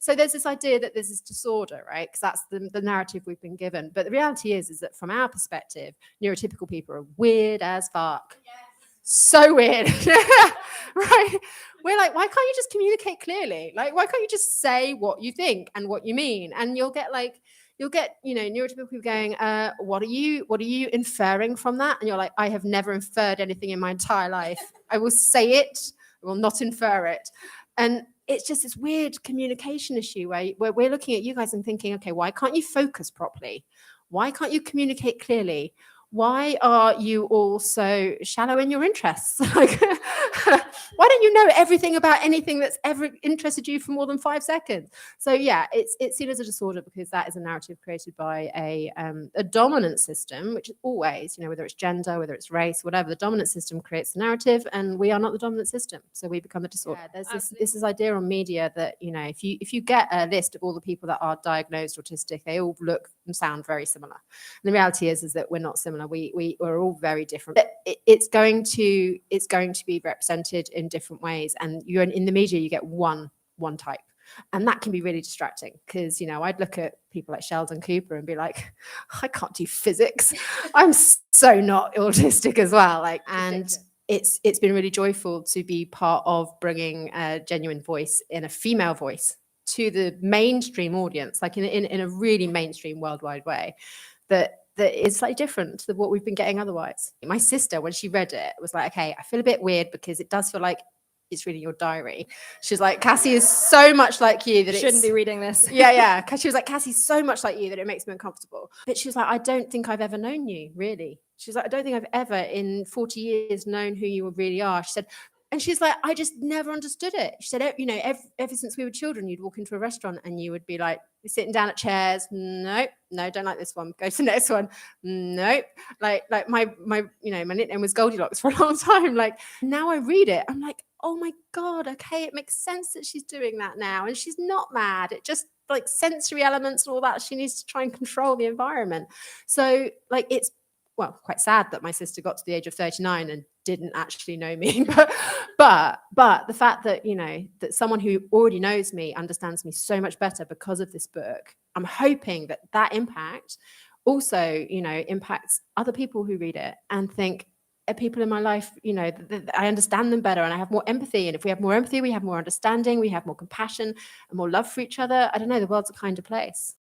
So there's this idea that there's this disorder, right? Because that's the narrative we've been given. But the reality is that from our perspective, neurotypical people are weird as fuck. Yes. So weird. Right? We're like, why can't you just communicate clearly? Like, why can't you just say what you think and what you mean? And you'll get, neurotypical people going, what are you inferring from that? And you're like, I have never inferred anything in my entire life. I will say it, I will not infer it. And it's just this weird communication issue where we're looking at you guys and thinking, okay, why can't you focus properly? Why can't you communicate clearly? Why are you all so shallow in your interests? Like, why don't you know everything about anything that's ever interested you for more than 5 seconds? So yeah, it's seen as a disorder because that is a narrative created by a dominant system, which is always, whether it's gender, whether it's race, whatever, the dominant system creates the narrative, and we are not the dominant system, so we become the disorder. Yeah, there's this idea on media that if you get a list of all the people that are diagnosed autistic, they all look and sound very similar. And the reality is that we're not similar. We're all very different. It's going to be represented in different ways, and you're in the media, you get one type, and that can be really distracting because I'd look at people like Sheldon Cooper and be like, I can't do physics. I'm so not autistic as well. And it's been really joyful to be part of bringing a genuine voice in a female voice to the mainstream audience, like in a really mainstream worldwide way that is slightly different to what we've been getting otherwise. My sister, when she read it, was like, okay, I feel a bit weird because it does feel like it's reading your diary. She's like, Cassie is so much like you that shouldn't be reading this. Yeah. She was like, Cassie's so much like you that it makes me uncomfortable. But she was like, I don't think I've ever known you, really. She's like, I don't think I've ever in 40 years known who you really are. She said, and she's like, I just never understood it. She said, ever since we were children, you'd walk into a restaurant and you would be like, sitting down at chairs. Nope, no, don't like this one. Go to the next one. Nope. Like my nickname was Goldilocks for a long time. Like now I read it, I'm like, oh my God, okay, it makes sense that she's doing that now. And she's not mad. It just like sensory elements and all that. She needs to try and control the environment. So like it's, well, quite sad that my sister got to the age of 39 and didn't actually know me, but the fact that that someone who already knows me understands me so much better because of this book, I'm hoping that impact also impacts other people who read it and think, people in my life, I understand them better and I have more empathy, and if we have more empathy, we have more understanding, we have more compassion and more love for each other. I don't know, the world's a kinder place.